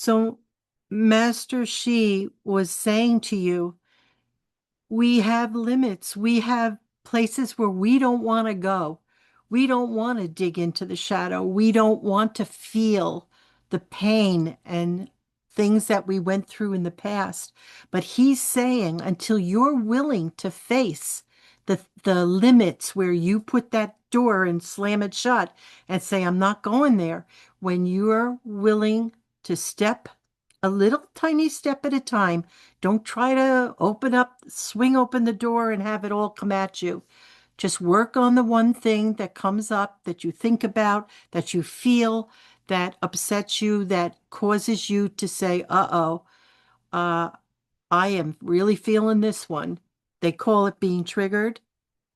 So Master Shi was saying to you, we have limits. We have places where we don't want to go. We don't want to dig into the shadow. We don't want to feel the pain and things that we went through in the past. But he's saying until you're willing to face the limits where you put that door and slam it shut and say, I'm not going there, when you're willing to step a little tiny step at a time, don't try to swing open the door and have it all come at you. Just work on the one thing that comes up, that you think about, that you feel, that upsets you, that causes you to say, uh-oh, uh, I am really feeling this one. They call it being triggered,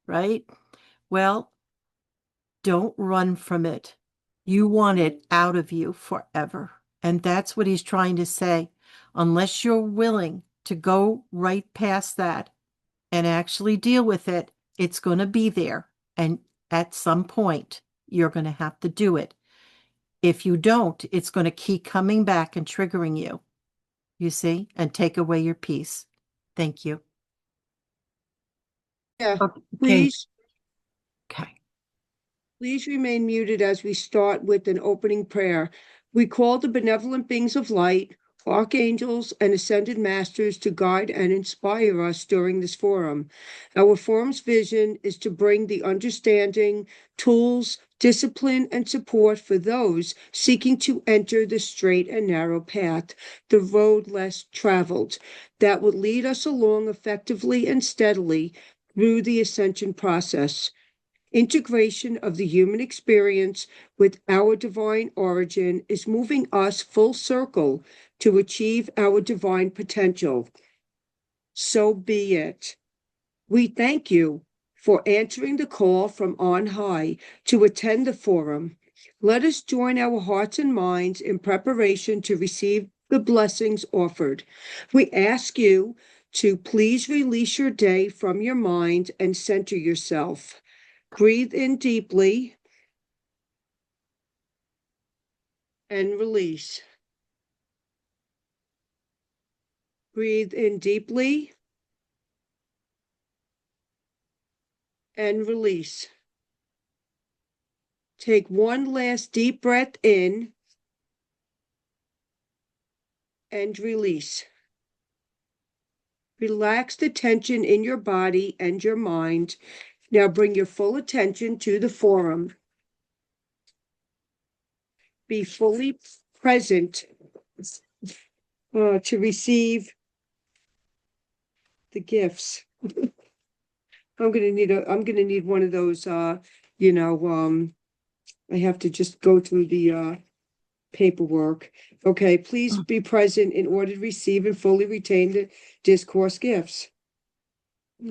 right? Well, don't run from it. You want it out of you forever. And that's what he's trying to say. Unless you're willing to go right past that and actually deal with it, it's going to be there. And at some point, you're going to have to do it. If you don't, it's going to keep coming back and triggering you, you see, and take away your peace. Thank you. Yeah, Okay. please, Okay. please remain muted as we start with an opening prayer. We call the benevolent beings of light, archangels, and ascended masters to guide and inspire us during this forum. Our forum's vision is to bring the understanding, tools, discipline, and support for those seeking to enter the straight and narrow path, the road less traveled, that will lead us along effectively and steadily through the ascension process. Integration of the human experience with our divine origin is moving us full circle to achieve our divine potential. So be it. We thank you for answering the call from on high to attend the forum. Let us join our hearts and minds in preparation to receive the blessings offered. We ask you to please release your day from your mind and center yourself. Breathe in deeply and release. Breathe in deeply and release. Take one last deep breath in and release. Relax the tension in your body and your mind. Now bring your full attention to the forum. Be fully present to receive the gifts. I'm gonna need one of those you know, I have to just go through the paperwork. Okay, please be present in order to receive and fully retain the discourse gifts.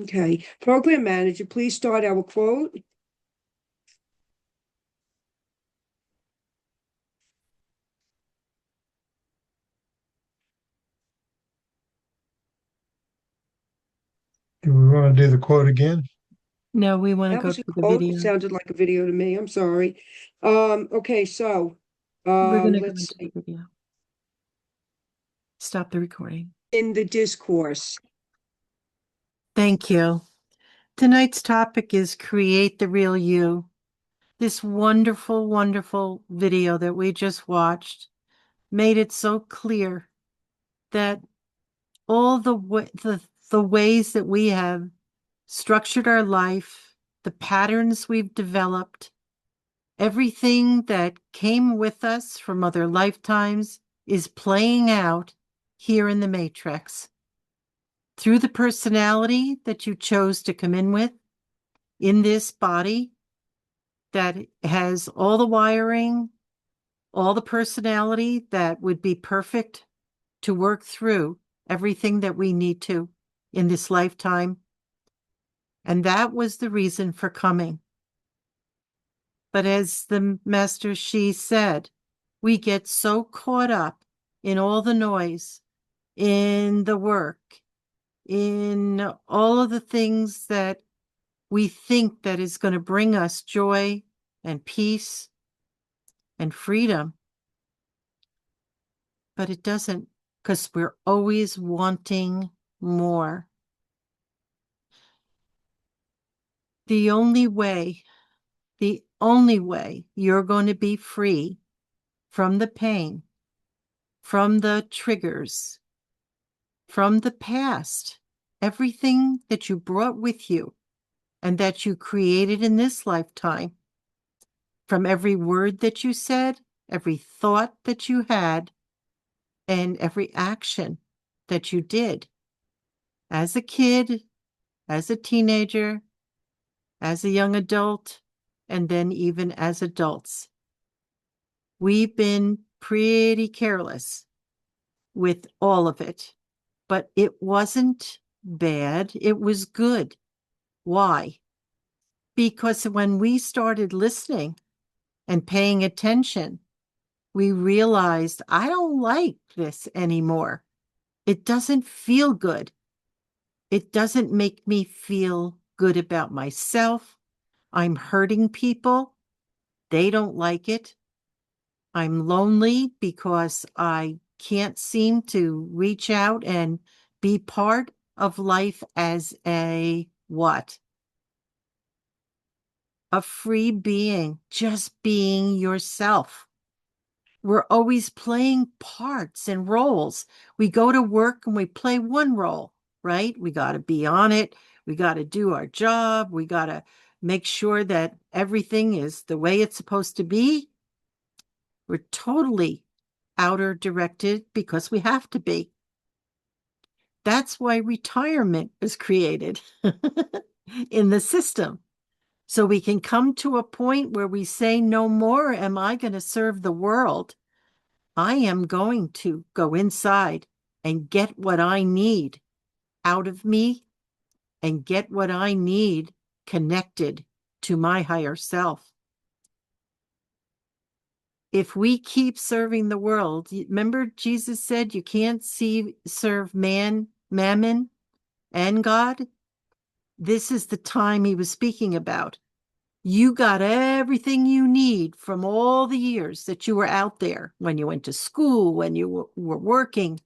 Okay, program manager, please start our quote. Do we want to do the quote again? No, we want to That go was a to the quote. It video. sounded like a video to me. I'm sorry. Okay, so We're going to go let's into the video. Stop the recording. in the discourse. Thank you. Tonight's topic is Create the Real You. This wonderful, wonderful video that we just watched made it so clear that all the ways that we have structured our life, the patterns we've developed, everything that came with us from other lifetimes is playing out here in the Matrix. Through the personality that you chose to come in with in this body that has all the wiring, all the personality that would be perfect to work through everything that we need to in this lifetime. And that was the reason for coming. But as the Master Shi said, we get so caught up in all the noise, in the work, in all of the things that we think that is going to bring us joy and peace and freedom. but it doesn't, because we're always wanting more. The only way, the only way you're going to be free from the pain, from the triggers, from the past, everything that you brought with you and that you created in this lifetime, from every word that you said, every thought that you had, and every action that you did as a kid, as a teenager, as a young adult, and then even as adults. We've been pretty careless with all of it, but it wasn't bad. It was good. Why? Because when we started listening and paying attention, we realized I don't like this anymore. It doesn't feel good. It doesn't make me feel good about myself. I'm hurting people. They don't like it. I'm lonely because I can't seem to reach out and be part of life as a what? A free being, just being yourself. We're always playing parts and roles. We go to work and we play one role, right? We got to be on it. We got to do our job. We got to make sure that everything is the way it's supposed to be. We're totally outer directed because we have to be. That's why retirement was created in the system. So we can come to a point where we say, no more am I going to serve the world. I am going to go inside and get what I need out of me and get what I need connected to my higher self. If we keep serving the world, remember Jesus said you can't serve mammon, and God? This is the time he was speaking about. You got everything you need from all the years that you were out there, when you went to school, when you were working.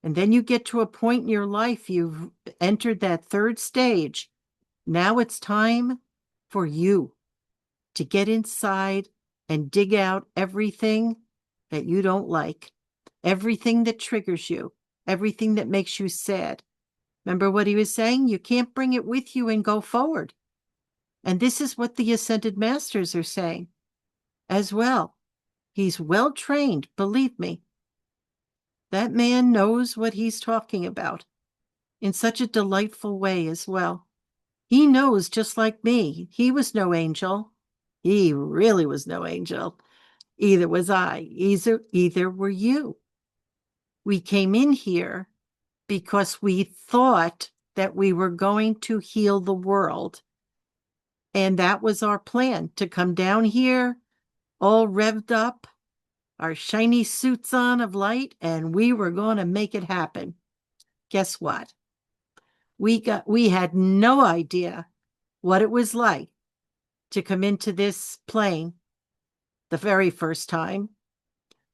And then you get to a point in your life, you've entered that third stage. Now it's time for you to get inside and dig out everything that you don't like, everything that triggers you, everything that makes you sad. Remember what he was saying? You can't bring it with you and go forward. And this is what the Ascended Masters are saying as well. He's well trained, believe me. That man knows what he's talking about in such a delightful way as well. He knows, just like me. He was no angel. He really was no angel. Either was I. Either were you. We came in here because we thought that we were going to heal the world. And that was our plan, to come down here all revved up, our shiny suits on of light, and we were going to make it happen. Guess what? We had no idea what it was like to come into this plane the very first time,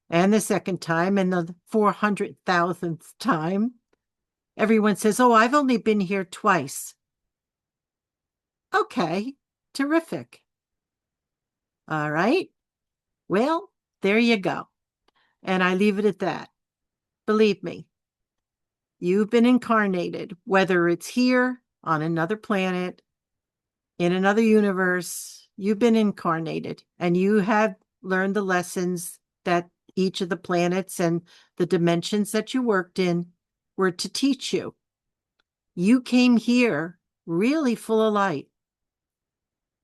and the second time, and the 400,000th time. Everyone says, oh, I've only been here twice. Okay, terrific. All right. Well, there you go. And I leave it at that. Believe me, you've been incarnated, whether it's here, on another planet, in another universe. You've been incarnated, and you have learned the lessons that each of the planets and the dimensions that you worked in were to teach you. You came here really full of light,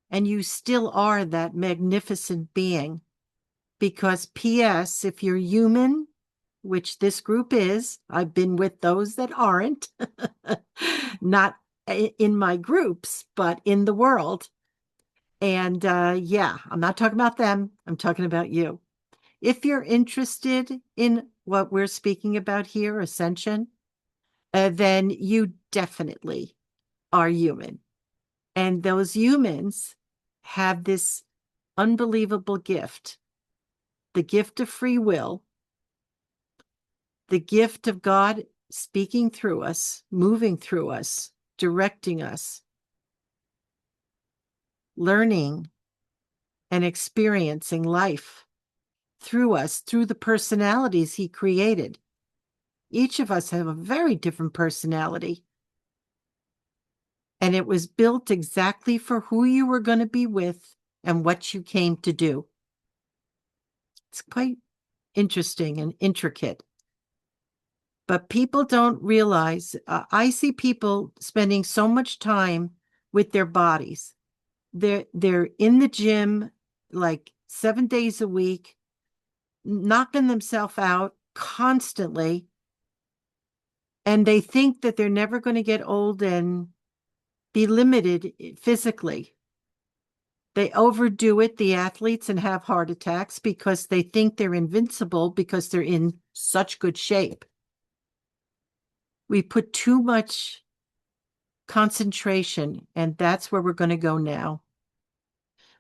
and you still are that magnificent being. Because P.S., if you're human, which this group is, I've been with those that aren't, not in my groups, but in the world. And yeah, I'm not talking about them. I'm talking about you. If you're interested in what we're speaking about here, ascension, then you definitely are human. And those humans have this unbelievable gift, the gift of free will, the gift of God speaking through us, moving through us, directing us, learning and experiencing life through us, through the personalities he created. Each of us have a very different personality. And it was built exactly for who you were going to be with and what you came to do. It's quite interesting and intricate. But people don't realize, I see people spending so much time with their bodies. They're in the gym like 7 days a week, knocking themselves out constantly. And they think that they're never going to get old and be limited physically. They overdo it, the athletes, and have heart attacks because they think they're invincible because they're in such good shape. We put too much concentration, and that's where we're going to go now.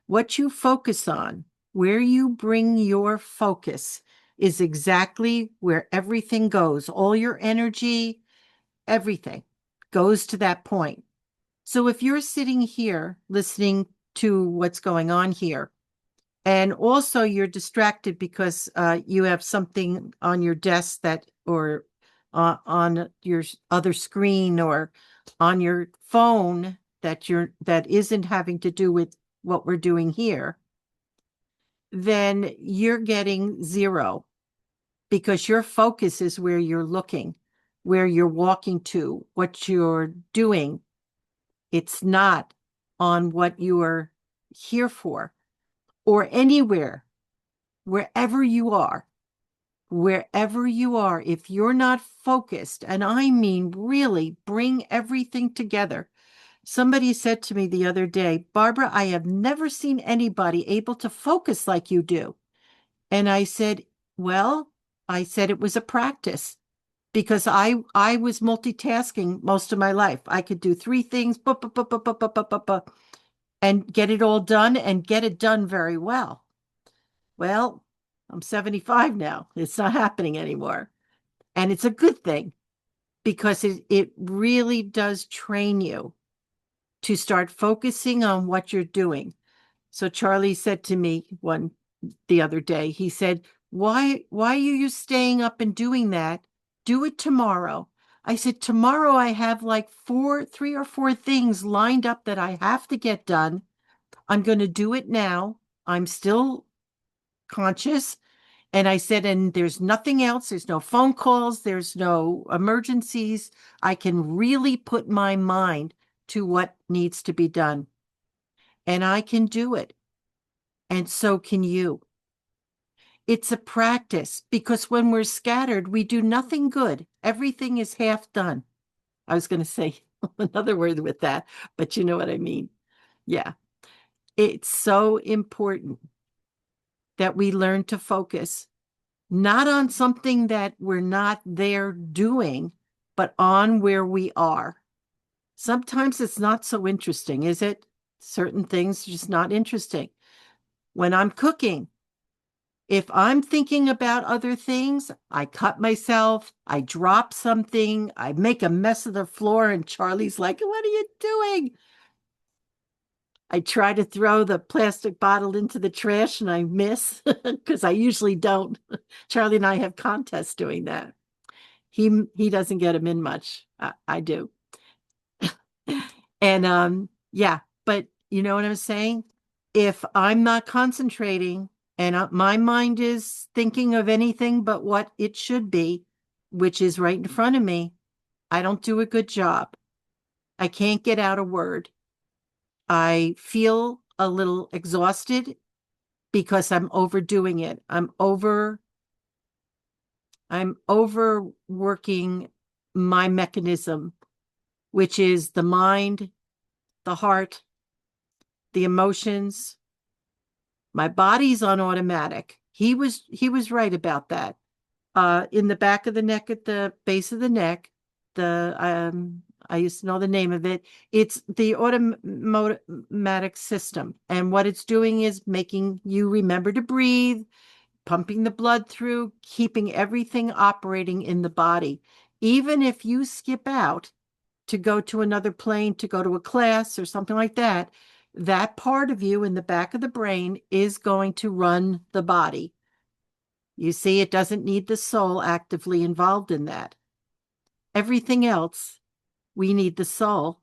What you focus on, where you bring your focus, is exactly where everything goes. All your energy, everything goes to that point. So if you're sitting here listening to what's going on here, and also you're distracted because you have something on your desk that, or on your other screen, or on your phone that isn't having to do with what we're doing here, then you're getting zero because your focus is where you're looking, where you're walking to, what you're doing. It's not on what you are here for, or anywhere, wherever you are. Wherever you are, if you're not focused, and I mean really bring everything together. Somebody said to me the other day, Barbara, I have never seen anybody able to focus like you do. And I said, well, I said it was a practice because I was multitasking most of my life. I could do 3 things, and get it all done and get it done very well. Well, I'm 75 now. It's not happening anymore. And it's a good thing because it really does train you to start focusing on what you're doing. So Charlie said to me the other day, he said, why are you staying up and doing that? Do it tomorrow. I said, tomorrow I have like 3 or 4 things lined up that I have to get done. I'm going to do it now. I'm still conscious. And I said, and there's nothing else. There's no phone calls. There's no emergencies. I can really put my mind to what needs to be done. And I can do it. And so can you. It's a practice because when we're scattered, we do nothing good. Everything is half done. I was going to say another word with that, but you know what I mean. Yeah. It's so important that we learn to focus not on something that we're not there doing, but on where we are. Sometimes it's not so interesting, is it? Certain things are just not interesting. When I'm cooking, if I'm thinking about other things, I cut myself, I drop something, I make a mess of the floor, and Charlie's like, what are you doing? I try to throw the plastic bottle into the trash and I miss because I usually don't. Charlie and I have contests doing that. He doesn't get them in much. I do. And yeah, but you know what I'm saying? If I'm not concentrating and my mind is thinking of anything but what it should be, which is right in front of me, I don't do a good job. I can't get out a word. I feel a little exhausted because I'm overdoing it. I'm overworking my mechanism, which is the mind, the heart, the emotions. My body's on automatic. He was right about that. In the back of the neck, at the base of the neck, the I used to know the name of it. It's the automatic system, and what it's doing is making you remember to breathe, pumping the blood through, keeping everything operating in the body. Even if you skip out to go to another plane, to go to a class or something like that, that part of you in the back of the brain is going to run the body. You see, it doesn't need the soul actively involved in that. Everything else, we need the soul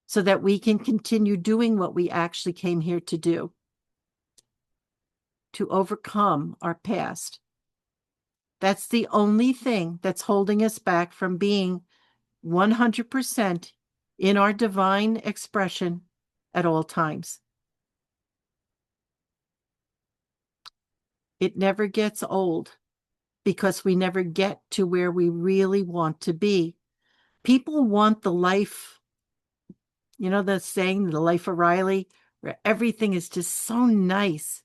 so that we can continue doing what we actually came here to do, to overcome our past. That's the only thing that's holding us back from being 100% in our divine expression at all times. It never gets old because we never get to where we really want to be. People want the life, you know, the saying, the life of Riley, where everything is just so nice.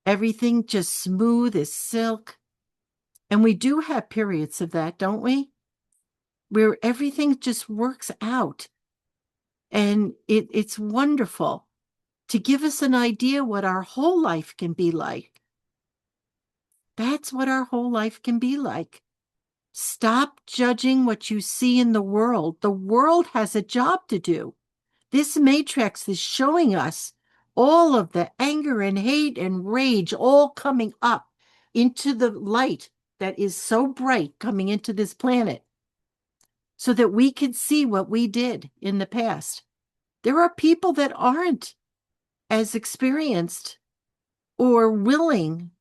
Everything just smooth as silk. And we do have periods of that, don't we? Where everything just works out. And it's wonderful to give us an idea what our whole life can be like. That's what our whole life can be like. Stop judging what you see in the world. The world has a job to do. This matrix is showing us all of the anger and hate and rage all coming up into the light that is so bright coming into this planet so that we can see what we did in the past. There are people that aren't as experienced or willing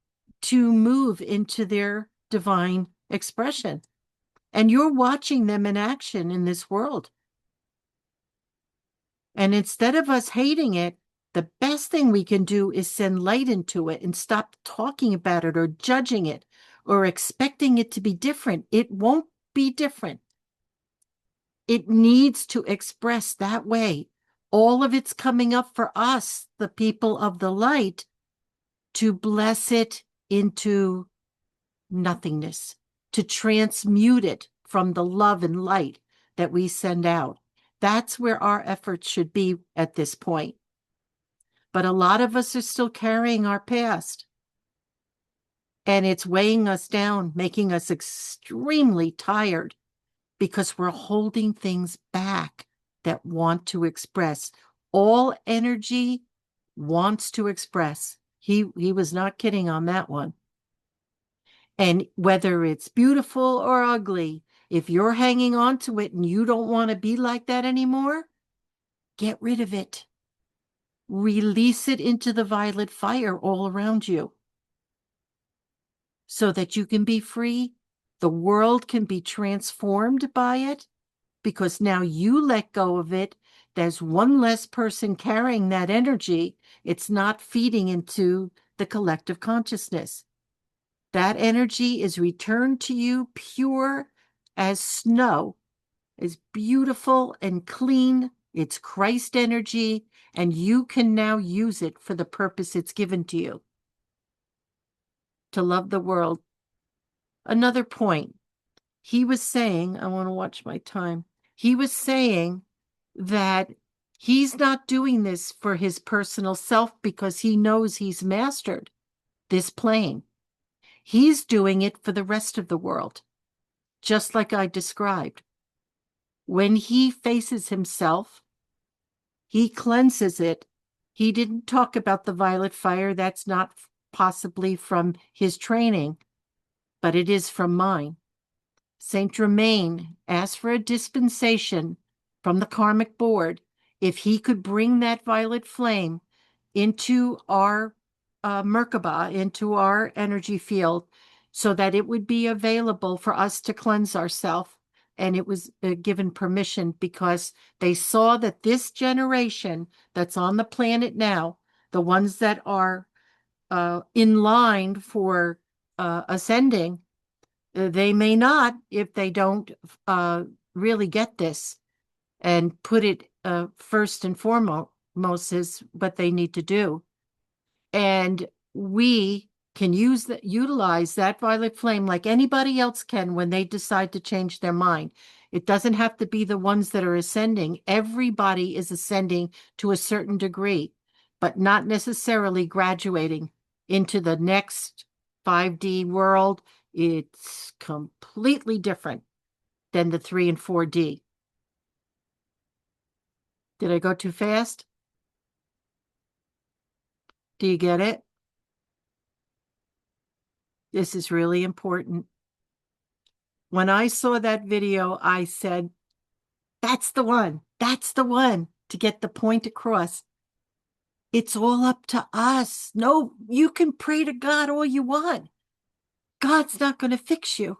to move into their divine expression. And you're watching them in action in this world. And instead of us hating it, the best thing we can do is send light into it and stop talking about it or judging it or expecting it to be different. It won't be different. It needs to express that way. All of it's coming up for us, the people of the light, to bless it into nothingness, to transmute it from the love and light that we send out. That's where our efforts should be at this point. But a lot of us are still carrying our past. And it's weighing us down, making us extremely tired because we're holding things back that want to express. All energy wants to express. He was not kidding on that one. And whether it's beautiful or ugly, if you're hanging on to it and you don't want to be like that anymore, get rid of it. Release it into the violet fire all around you so that you can be free. The world can be transformed by it because now you let go of it. There's one less person carrying that energy. It's not feeding into the collective consciousness. That energy is returned to you pure as snow, as beautiful and clean. It's Christ energy, and you can now use it for the purpose it's given to you, to love the world. Another point, he was saying, I want to watch my time. He was saying that he's not doing this for his personal self because he knows he's mastered this plane. He's doing it for the rest of the world, just like I described. When he faces himself, he cleanses it. He didn't talk about the violet fire. That's not possibly from his training, but it is from mine. Saint Germain asked for a dispensation from the karmic board if he could bring that violet flame into our Merkaba, into our energy field, so that it would be available for us to cleanse ourselves. And it was given permission because they saw that this generation that's on the planet now, the ones that are in line for ascending, they may not if they don't really get this and put it first and foremost is what they need to do. And we can utilize that violet flame like anybody else can when they decide to change their mind. It doesn't have to be the ones that are ascending. Everybody is ascending to a certain degree, but not necessarily graduating into the next 5D world, it's completely different than the 3 and 4D. Did I go too fast? Do you get it? This is really important. When I saw that video, I said, that's the one. That's the one to get the point across. It's all up to us. No, you can pray to God all you want. God's not going to fix you.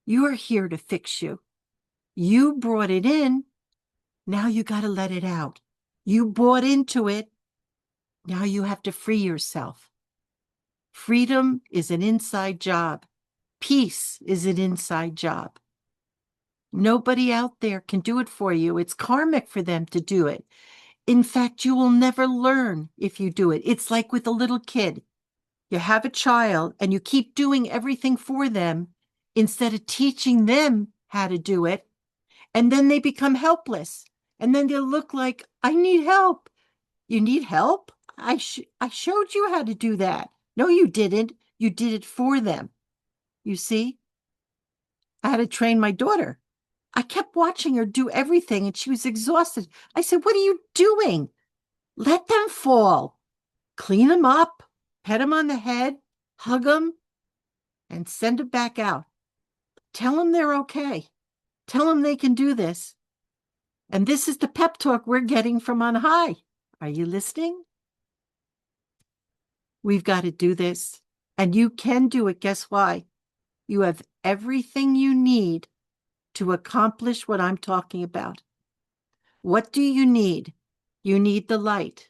You're here to fix you. You brought it in. Now you got to let it out. You bought into it. Now you have to free yourself. Freedom is an inside job. Peace is an inside job. Nobody out there can do it for you. It's karmic for them to do it. In fact, you will never learn if you do it. It's like with a little kid. You have a child and you keep doing everything for them instead of teaching them how to do it. And then they become helpless. And then they look like, I need help. You need help? I showed you how to do that. No, you didn't. You did it for them. You see? I had to train my daughter. I kept watching her do everything and she was exhausted. I said, what are you doing? Let them fall. Clean them up, pet them on the head, hug them, and send them back out. Tell them they're okay. Tell them they can do this. And this is the pep talk we're getting from on high. Are you listening? We've got to do this. And you can do it. Guess why? You have everything you need to accomplish what I'm talking about. What do you need? You need the light.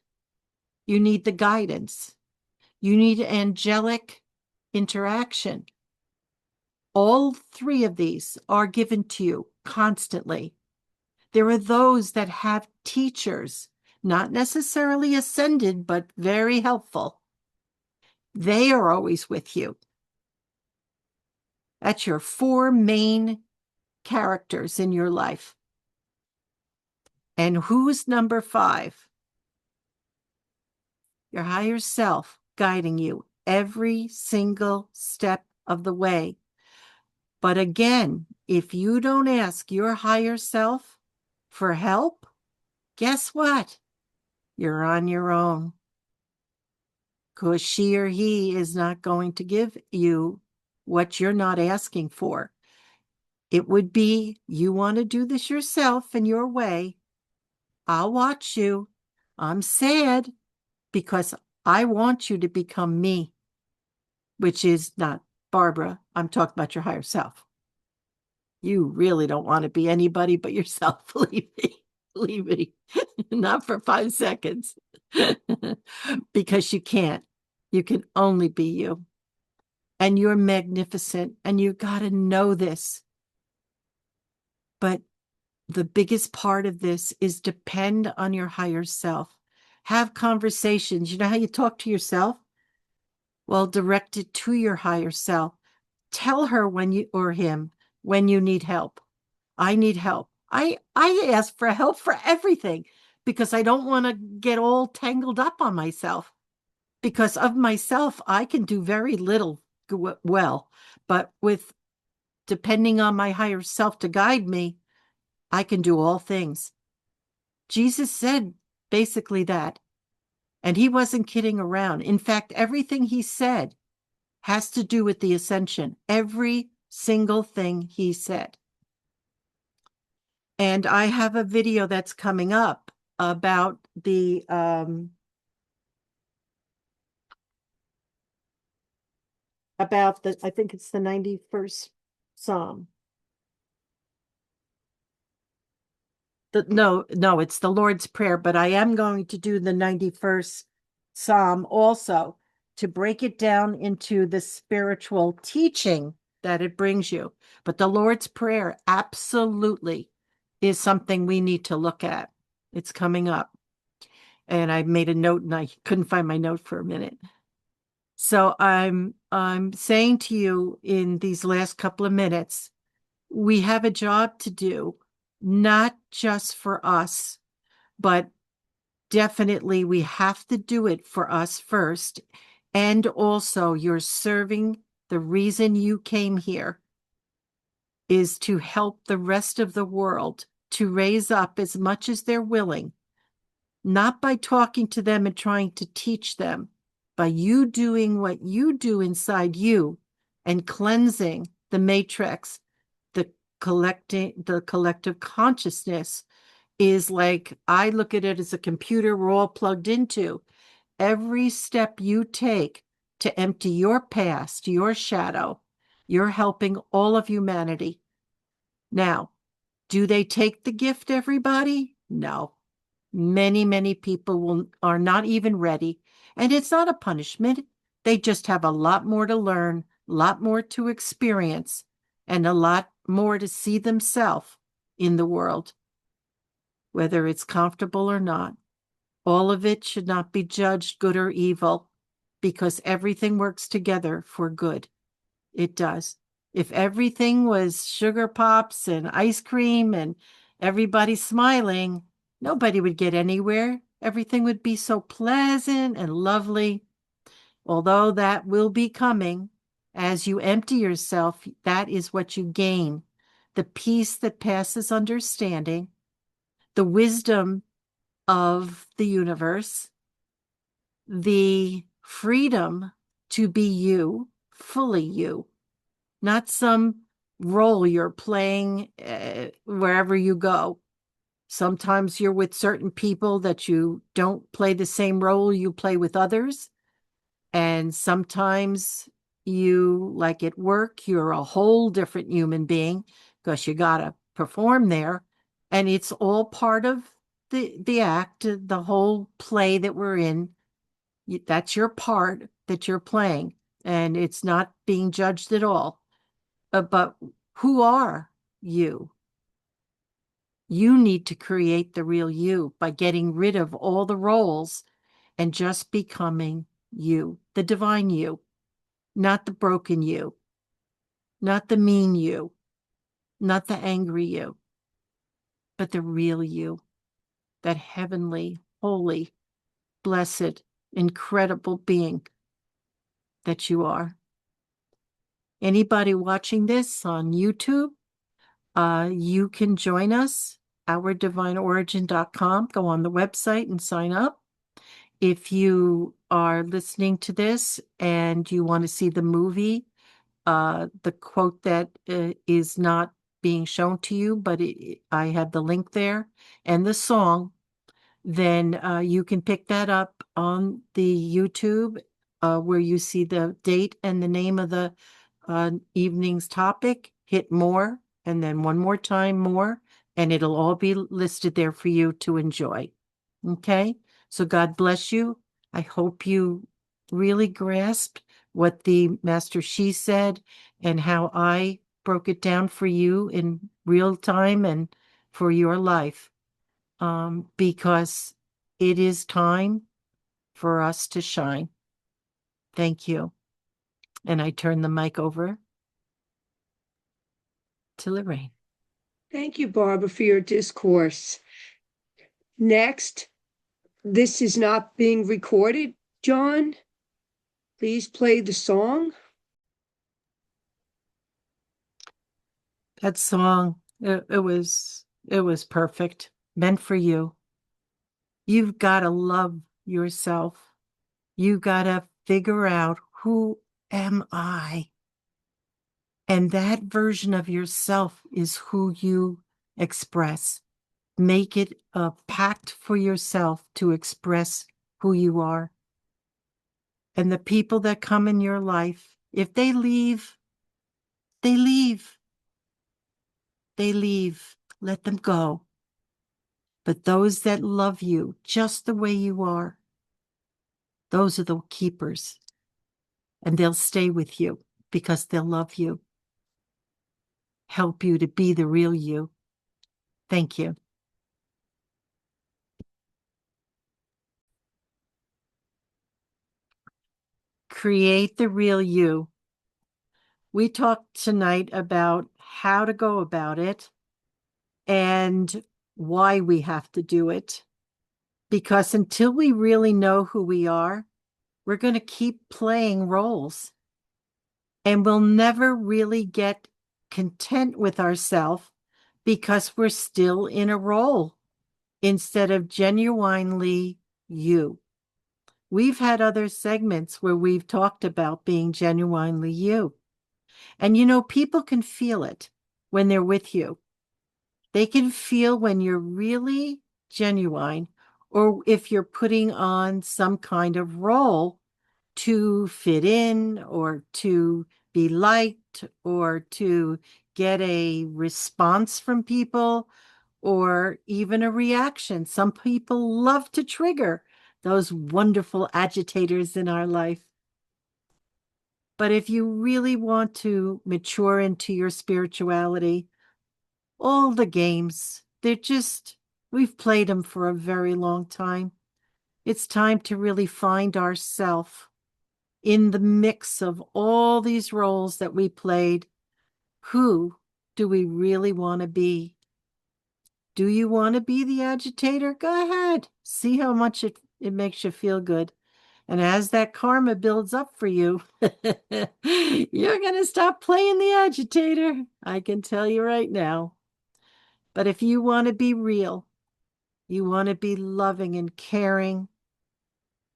You need the guidance. You need angelic interaction. All three of these are given to you constantly. There are those that have teachers, not necessarily ascended, but very helpful. They are always with you. That's your 4 main characters in your life. And who's number 5? Your higher self guiding you every single step of the way. But again, if you don't ask your higher self for help, guess what? You're on your own. Because she or he is not going to give you what you're not asking for. It would be, you want to do this yourself in your way. I'll watch you. I'm sad because I want you to become me, which is not Barbara. I'm talking about your higher self. You really don't want to be anybody but yourself. Leave me. Leave me. Not for 5 seconds. Because you can't. You can only be you. And you're magnificent. And you got to know this. But the biggest part of this is depend on your higher self. Have conversations. You know how you talk to yourself? Well, direct it to your higher self. Tell her when you, or him, when you need help. I need help. I ask for help for everything because I don't want to get all tangled up on myself. Because of myself, I can do very little well. But with depending on my higher self to guide me, I can do all things. Jesus said basically that. And he wasn't kidding around. In fact, everything he said has to do with the ascension. Every single thing he said. And I have a video that's coming up about I think it's the 91st Psalm. No, it's the Lord's Prayer, but I am going to do the 91st Psalm also to break it down into the spiritual teaching that it brings you. But the Lord's Prayer absolutely is something we need to look at. It's coming up. And I made a note and I couldn't find my note for a minute. So I'm saying to you in these last couple of minutes, we have a job to do, not just for us, but definitely we have to do it for us first. And also, you're serving the reason you came here is to help the rest of the world to raise up as much as they're willing, not by talking to them and trying to teach them, by you doing what you do inside you and cleansing the matrix, the collective consciousness is like, I look at it as a computer we're all plugged into. Every step you take to empty your past, your shadow, you're helping all of humanity. Now, do they take the gift, everybody? No. Many people are not even ready. And it's not a punishment. They just have a lot more to learn, a lot more to experience, and a lot more to see themselves in the world, whether it's comfortable or not. All of it should not be judged good or evil because everything works together for good. It does. If everything was sugar pops and ice cream and everybody smiling, nobody would get anywhere. Everything would be so pleasant and lovely. Although that will be coming, as you empty yourself, that is what you gain. The peace that passes understanding, the wisdom of the universe, the freedom to be you, fully you, not some role you're playing wherever you go. Sometimes you're with certain people that you don't play the same role you play with others. And sometimes you, like at work, you're a whole different human being because you got to perform there. And it's all part of the act, the whole play that we're in. That's your part that you're playing. And it's not being judged at all. But who are you? You need to create the real you by getting rid of all the roles and just becoming you, the divine you, not the broken you, not the mean you, not the angry you, but the real you, that heavenly, holy, blessed, incredible being that you are. Anybody watching this on YouTube, you can join us, ourdivineorigin.com. Go on the website and sign up. If you are listening to this and you want to see the movie, the quote that is not being shown to you, but I have the link there, and the song, then you can pick that up on the YouTube where you see the date and the name of the evening's topic. Hit more, and then one more time more, and it'll all be listed there for you to enjoy. Okay? So God bless you. I hope you really grasped what the Master She said and how I broke it down for you in real time and for your life. Because it is time for us to shine. Thank you. And I turn the mic over to Lorraine. Thank you, Barbara, for your discourse. Next, this is not being recorded. John, please play the song. That song, it was perfect, meant for you. You've got to love yourself. You got to figure out, who am I? And that version of yourself is who you express. Make it a pact for yourself to express who you are. And the people that come in your life, if they leave, they leave. They leave. Let them go. But those that love you just the way you are, those are the keepers. And they'll stay with you because they'll love you, help you to be the real you. Thank you. Create the real you. We talked tonight about how to go about it and why we have to do it. Because until we really know who we are, We're going to keep playing roles, and we'll never really get content with ourselves because we're still in a role instead of genuinely you. We've had other segments where we've talked about being genuinely you. And people can feel it when they're with you. They can feel when you're really genuine or if you're putting on some kind of role to fit in or to be liked or to get a response from people or even a reaction. Some people love to trigger those wonderful agitators in our life. But if you really want to mature into your spirituality, all the games, we've played them for a very long time. It's time to really find ourself in the mix of all these roles that we played. Who do we really want to be? Do you want to be the agitator? Go ahead. See how much it makes you feel good. And as that karma builds up for you, you're going to stop playing the agitator. I can tell you right now. But if you want to be real, you want to be loving and caring,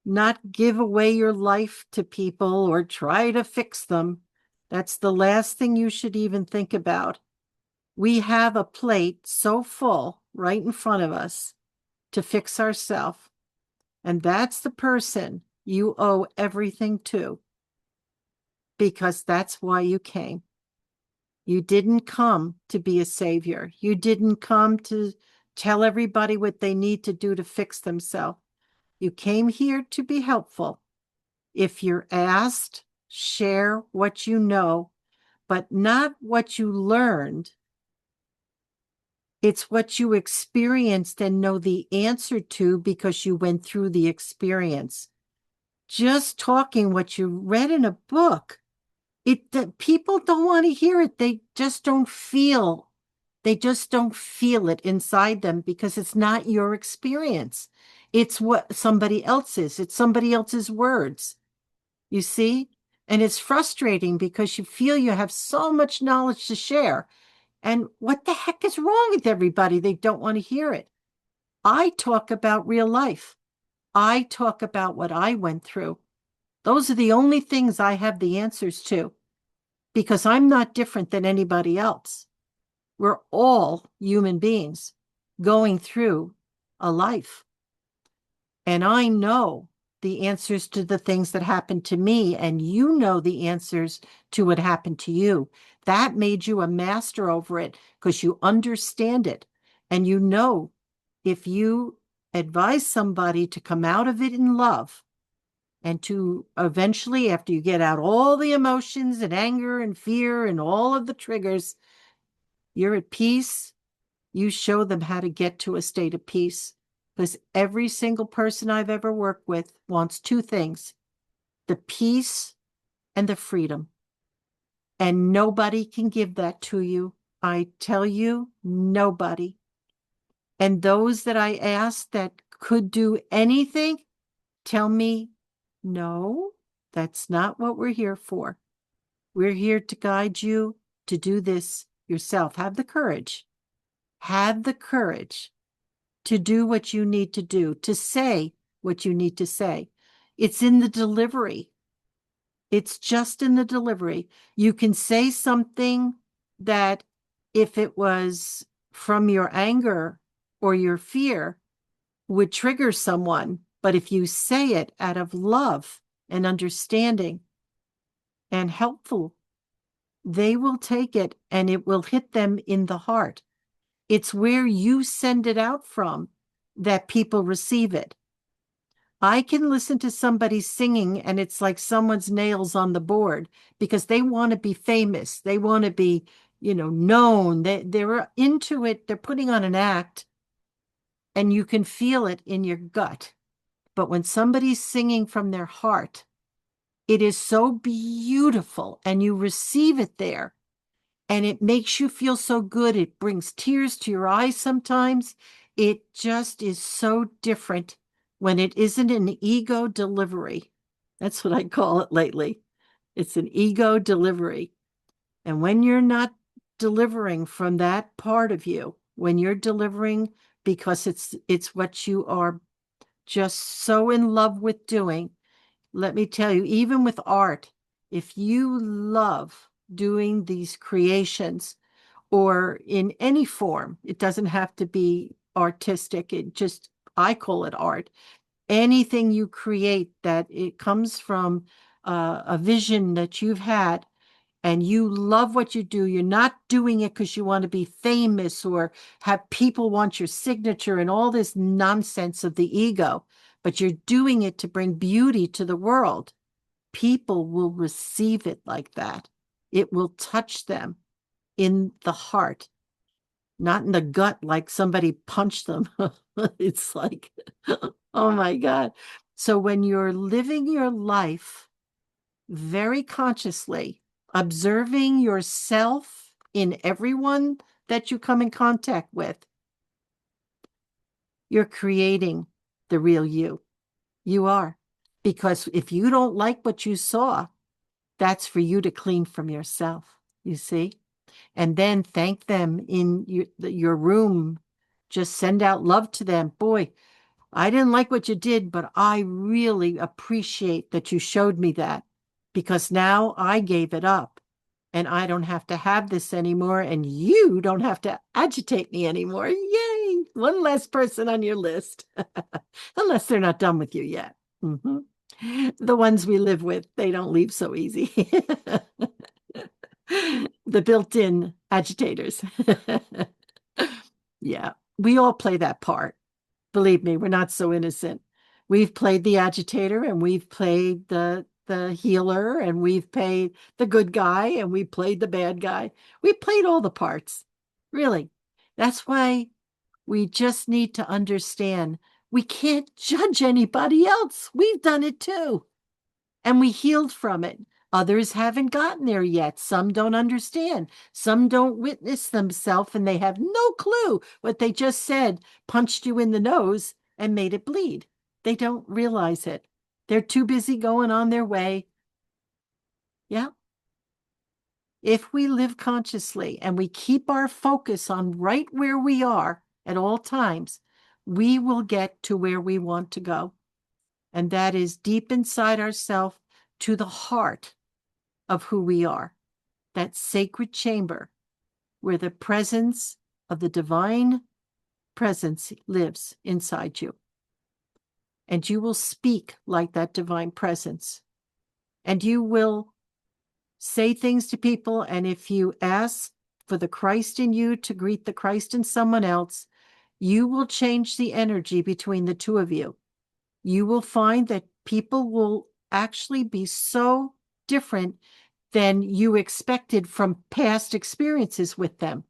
not give away your life to people or try to fix them. That's the last thing you should even think about. We have a plate so full right in front of us to fix ourselves. And that's the person you owe everything to, because that's why you came. You didn't come to be a savior. You didn't come to tell everybody what they need to do to fix themselves. You came here to be helpful. If you're asked, share what you know, but not what you learned. It's what you experienced and know the answer to because you went through the experience. Just talking what you read in a book, people don't want to hear it. They just don't feel it inside them because it's not your experience. It's what somebody else's. It's somebody else's words. You see? And it's frustrating because you feel you have so much knowledge to share. And what the heck is wrong with everybody? They don't want to hear it. I talk about real life. I talk about what I went through. Those are the only things I have the answers to because I'm not different than anybody else. We're all human beings going through a life. And I know the answers to the things that happened to me, and you know the answers to what happened to you. That made you a master over it because you understand it. And you know if you advise somebody to come out of it in love and to eventually, after you get out all the emotions and anger and fear and all of the triggers, you're at peace. You show them how to get to a state of peace. Because every single person I've ever worked with wants two things: the peace and the freedom. And nobody can give that to you. I tell you, nobody. And those that I ask that could do anything tell me, no, that's not what we're here for. We're here to guide you to do this yourself. Have the courage. Have the courage to do what you need to do, to say what you need to say. It's in the delivery. It's just in the delivery. You can say something that if it was from your anger or your fear would trigger someone. But if you say it out of love and understanding and helpful, they will take it and it will hit them in the heart. It's where you send it out from that people receive it. I can listen to somebody singing and it's like someone's nails on the board because they want to be famous. They want to be, known. They're into it. They're putting on an act and you can feel it in your gut. But when somebody's singing from their heart, it is so beautiful and you receive it there. And it makes you feel so good. It brings tears to your eyes sometimes. It just is so different when it isn't an ego delivery. That's what I call it lately. It's an ego delivery. And when you're not delivering from that part of you, when you're delivering because it's what you are just so in love with doing, let me tell you, even with art, if you love doing these creations or in any form, it doesn't have to be artistic. I call it art. Anything you create that it comes from a vision that you've had and you love what you do, you're not doing it because you want to be famous or have people want your signature and all this nonsense of the ego, but you're doing it to bring beauty to the world. People will receive it like that. It will touch them in the heart, not in the gut like somebody punched them. It's like, oh my God. So when you're living your life very consciously, observing yourself in everyone that you come in contact with, you're creating the real you. You are. Because if you don't like what you saw, that's for you to clean from yourself, you see? And then thank them in your room. Just send out love to them. Boy, I didn't like what you did, but I really appreciate that you showed me that because now I gave it up and I don't have to have this anymore. And you don't have to agitate me anymore. Yay! One less person on your list, unless they're not done with you yet. Mhm. The ones we live with, they don't leave so easy. The built-in agitators. Yeah, we all play that part. Believe me, we're not so innocent. We've played the agitator and we've played the healer and we've played the good guy and we played the bad guy. We played all the parts. Really. That's why we just need to understand we can't judge anybody else. We've done it too. And we healed from it. Others haven't gotten there yet. Some don't understand. Some don't witness themselves and they have no clue what they just said punched you in the nose and made it bleed. They don't realize it. They're too busy going on their way. Yeah. If we live consciously and we keep our focus on right where we are at all times, we will get to where we want to go. And that is deep inside ourselves to the heart of who we are, that sacred chamber where the presence of the divine presence lives inside you. And you will speak like that divine presence. And you will say things to people. And if you ask for the Christ in you to greet the Christ in someone else, you will change the energy between the two of you. You will find that people will actually be so different than you expected from past experiences with them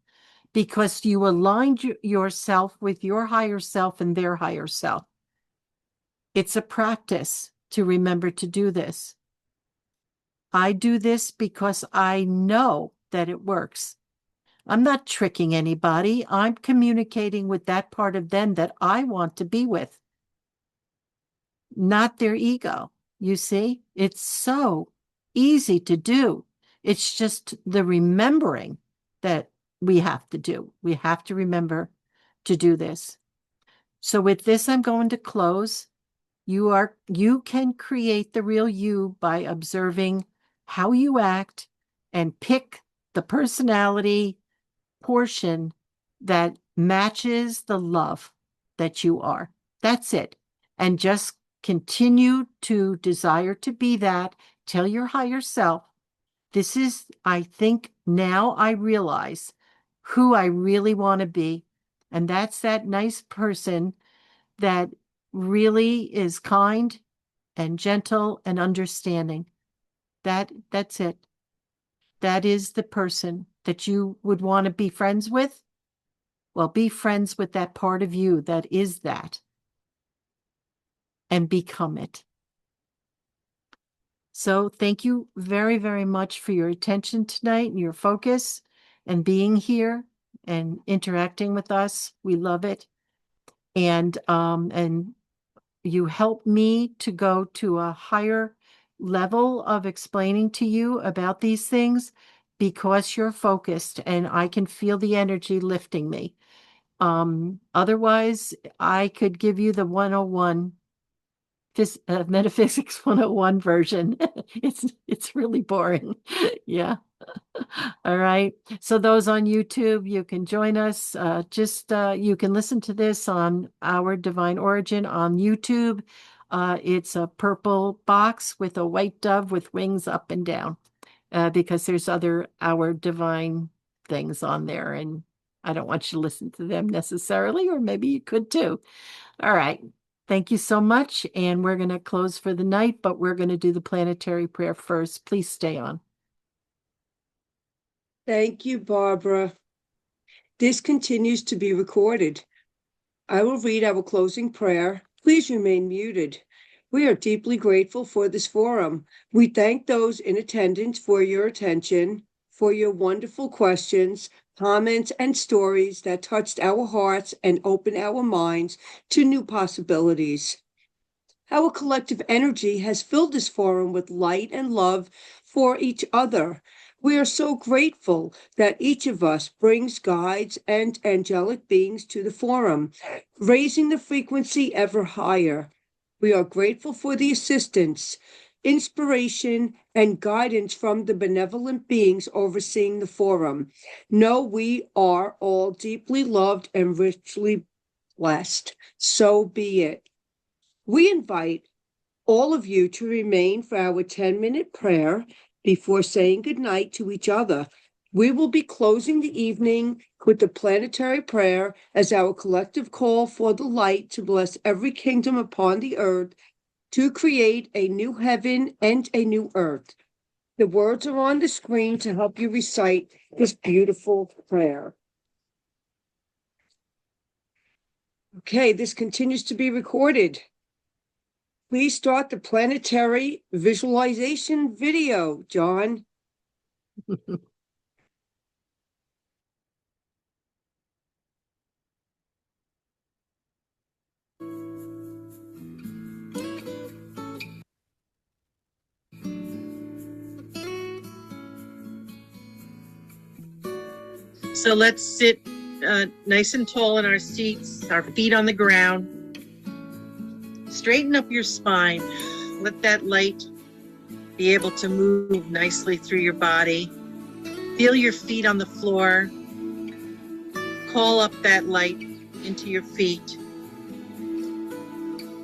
because you aligned yourself with your higher self and their higher self. It's a practice to remember to do this. I do this because I know that it works. I'm not tricking anybody. I'm communicating with that part of them that I want to be with, not their ego. You see, it's so easy to do. It's just the remembering that we have to do. We have to remember to do this. So with this, I'm going to close. You can create the real you by observing how you act and pick the personality portion that matches the love that you are. That's it. And just continue to desire to be that. Tell your higher self, this is, I think now I realize who I really want to be. And that's that nice person that really is kind and gentle and understanding. That's it. That is the person that you would want to be friends with. Well, be friends with that part of you that is that and become it. So thank you very, very much for your attention tonight and your focus and being here and interacting with us. We love it. And you help me to go to a higher level of explaining to you about these things because you're focused and I can feel the energy lifting me. Otherwise, I could give you the 101 metaphysics 101 version. It's really boring. Yeah. All right. So those on YouTube, you can join us. You can listen to this on Our Divine Origin on YouTube. It's a purple box with a white dove with wings up and down, because there's other Our Divine things on there, and I don't want you to listen to them necessarily, or maybe you could too. All right. Thank you so much. And we're going to close for the night, but we're going to do the planetary prayer first. Please stay on. Thank you, Barbara. This continues to be recorded. I will read our closing prayer. Please remain muted. We are deeply grateful for this forum. We thank those in attendance for your attention, for your wonderful questions, comments, and stories that touched our hearts and opened our minds to new possibilities. Our collective energy has filled this forum with light and love for each other. We are so grateful that each of us brings guides and angelic beings to the forum, raising the frequency ever higher. We are grateful for the assistance, inspiration, and guidance from the benevolent beings overseeing the forum. Know we are all deeply loved and richly blessed. So be it. We invite all of you to remain for our 10-minute prayer before saying goodnight to each other. We will be closing the evening with the planetary prayer as our collective call for the light to bless every kingdom upon the earth, to create a new heaven and a new earth. The words are on the screen to help you recite this beautiful prayer. Okay, this continues to be recorded. Please start the planetary visualization video, John. So let's sit nice and tall in our seats, our feet on the ground. Straighten up your spine. Let that light be able to move nicely through your body. Feel your feet on the floor. Call up that light into your feet,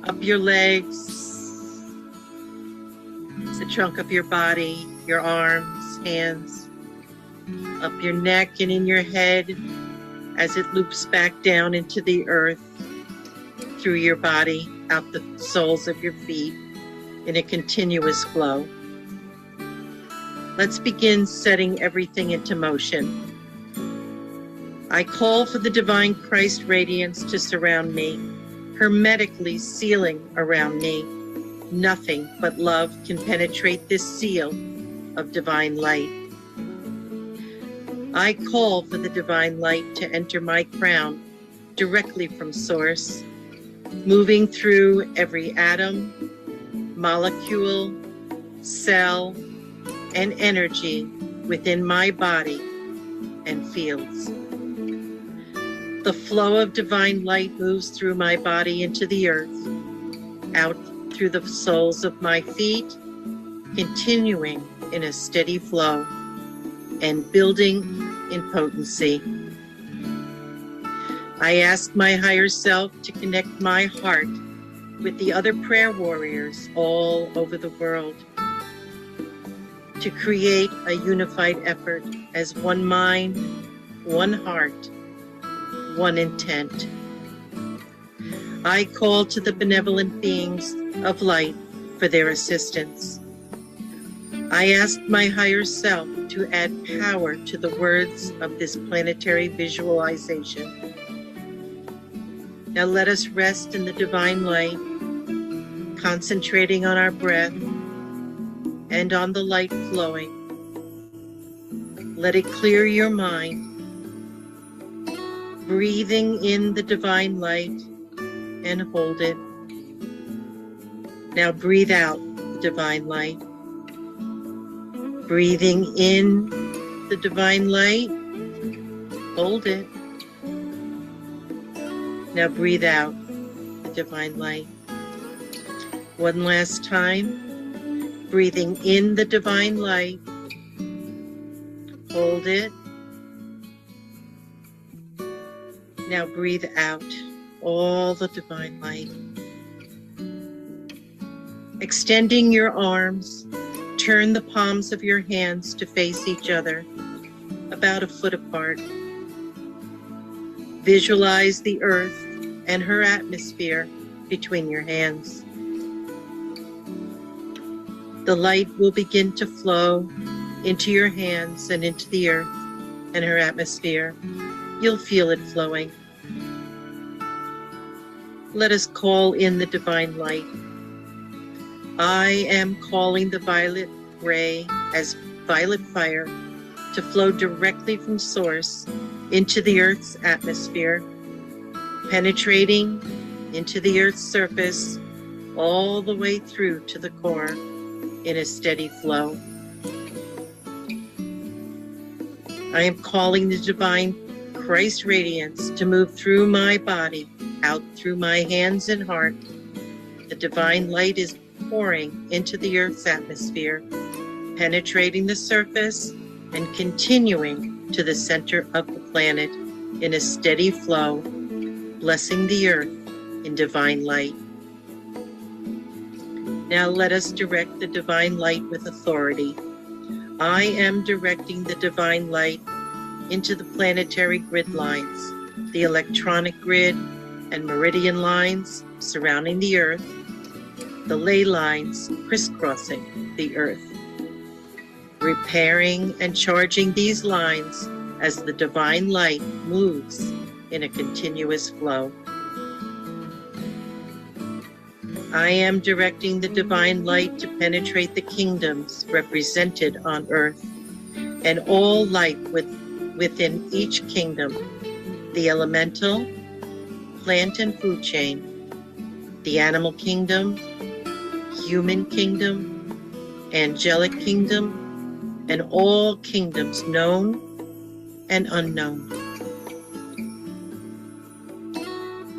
up your legs, the trunk of your body, your arms, hands, up your neck and in your head as it loops back down into the earth, through your body, out the soles of your feet in a continuous flow. Let's begin setting everything into motion. I call for the divine Christ radiance to surround me, hermetically sealing around me. Nothing but love can penetrate this seal of divine light. I call for the divine light to enter my crown directly from source, moving through every atom, molecule, cell, and energy within my body and fields. The flow of divine light moves through my body into the earth, out through the soles of my feet, continuing in a steady flow and building in potency. I ask my higher self to connect my heart with the other prayer warriors all over the world, to create a unified effort as one mind, one heart, one intent. I call to the benevolent beings of light for their assistance. I ask my higher self to add power to the words of this planetary visualization. Now let us rest in the divine light, concentrating on our breath and on the light flowing. Let it clear your mind, breathing in the divine light and hold it. Now breathe out the divine light. Breathing in the divine light, hold it. Now breathe out the divine light. One last time, breathing in the divine light, hold it. Now breathe out all the divine light. Extending your arms, turn the palms of your hands to face each other, about a foot apart. Visualize the earth and her atmosphere between your hands. The light will begin to flow into your hands and into the earth and her atmosphere. You'll feel it flowing. Let us call in the divine light. I am calling the violet ray as violet fire to flow directly from source into the earth's atmosphere, penetrating into the earth's surface all the way through to the core in a steady flow. I am calling the divine Christ radiance to move through my body, out through my hands and heart. The divine light is pouring into the earth's atmosphere, penetrating the surface and continuing to the center of the planet in a steady flow, blessing the earth in divine light. Now let us direct the divine light with authority. I am directing the divine light into the planetary grid lines, the electronic grid and meridian lines surrounding the earth, the ley lines crisscrossing the earth, repairing and charging these lines as the divine light moves in a continuous flow. I am directing the divine light to penetrate the kingdoms represented on earth and all life within each kingdom, the elemental, plant and food chain, the animal kingdom, human kingdom, angelic kingdom, and all kingdoms known and unknown.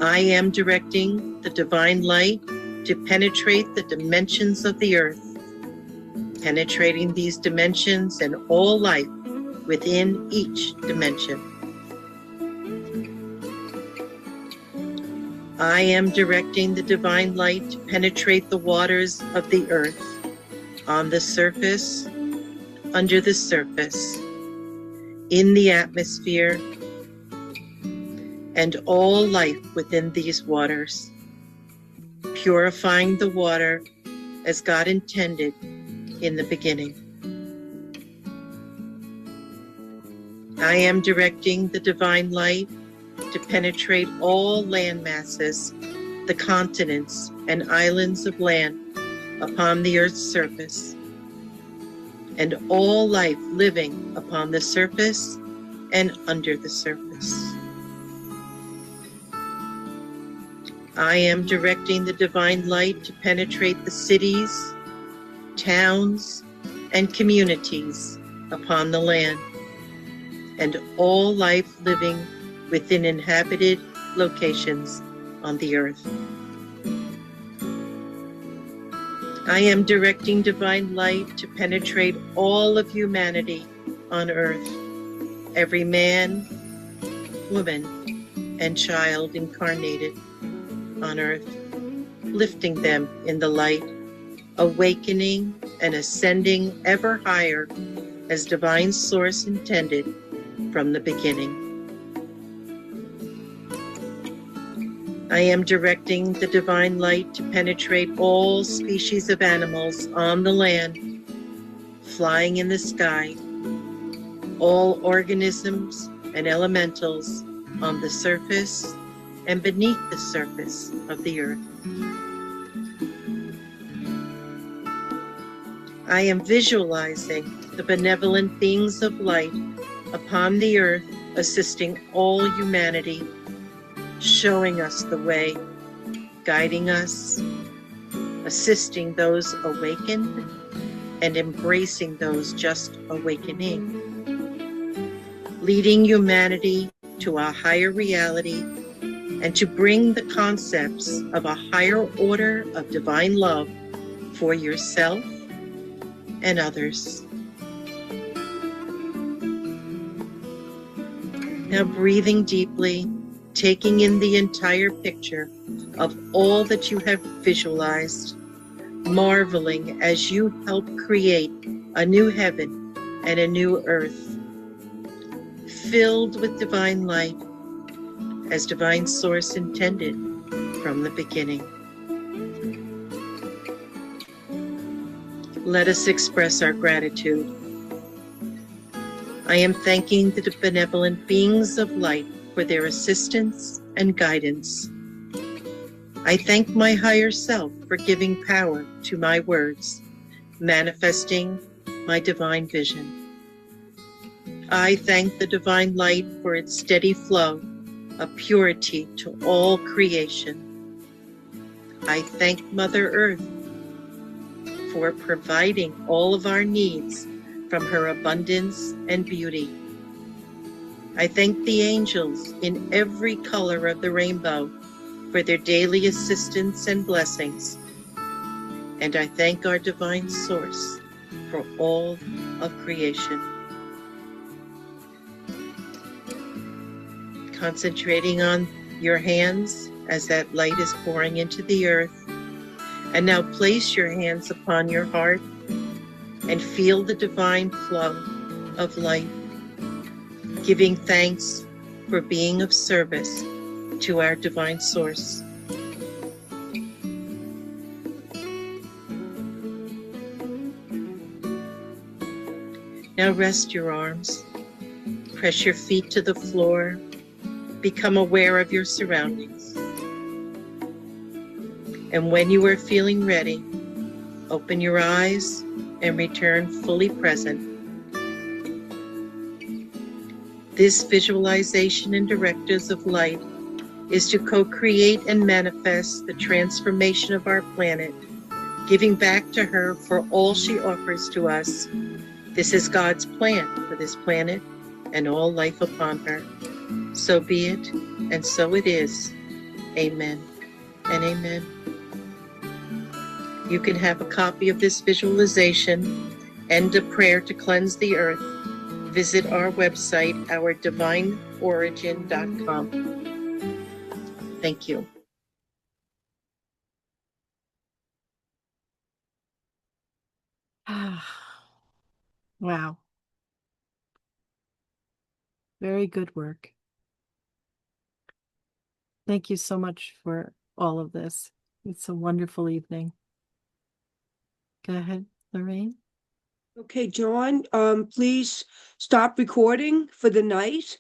I am directing the divine light to penetrate the dimensions of the earth, penetrating these dimensions and all life within each dimension. I am directing the divine light to penetrate the waters of the earth, on the surface, under the surface, in the atmosphere, and all life within these waters, purifying the water as God intended in the beginning. I am directing the divine light to penetrate all land masses, the continents and islands of land upon the earth's surface, and all life living upon the surface and under the surface. I am directing the divine light to penetrate the cities, towns, and communities upon the land, and all life living within inhabited locations on the earth. I am directing divine light to penetrate all of humanity on earth, every man, woman, and child incarnated on earth, lifting them in the light, awakening and ascending ever higher as divine source intended from the beginning. I am directing the divine light to penetrate all species of animals on the land, flying in the sky, all organisms and elementals on the surface and beneath the surface of the earth. I am visualizing the benevolent beings of light upon the earth, assisting all humanity, showing us the way, guiding us, assisting those awakened, and embracing those just awakening, leading humanity to a higher reality and to bring the concepts of a higher order of divine love for yourself and others. Now breathing deeply, taking in the entire picture of all that you have visualized, marveling as you help create a new heaven and a new earth, filled with divine light as divine source intended from the beginning. Let us express our gratitude. I am thanking the benevolent beings of light for their assistance and guidance. I thank my higher self for giving power to my words, manifesting my divine vision. I thank the divine light for its steady flow of purity to all creation. I thank Mother Earth for providing all of our needs from her abundance and beauty. I thank the angels in every color of the rainbow for their daily assistance and blessings. And I thank our divine source for all of creation. Concentrating on your hands as that light is pouring into the earth. And now place your hands upon your heart and feel the divine flow of light, giving thanks for being of service to our divine source. Now rest your arms, press your feet to the floor, become aware of your surroundings. And when you are feeling ready, open your eyes and return fully present. This visualization and directives of light is to co-create and manifest the transformation of our planet, giving back to her for all she offers to us. This is God's plan for this planet and all life upon her. So be it, and so it is. Amen and amen. You can have a copy of this visualization and a prayer to cleanse the earth. Visit our website, ourdivineorigin.com. Thank you. Wow. Very good work. Thank you so much for all of this. It's a wonderful evening. Go ahead, Lorraine. Okay, John, please stop recording for the night.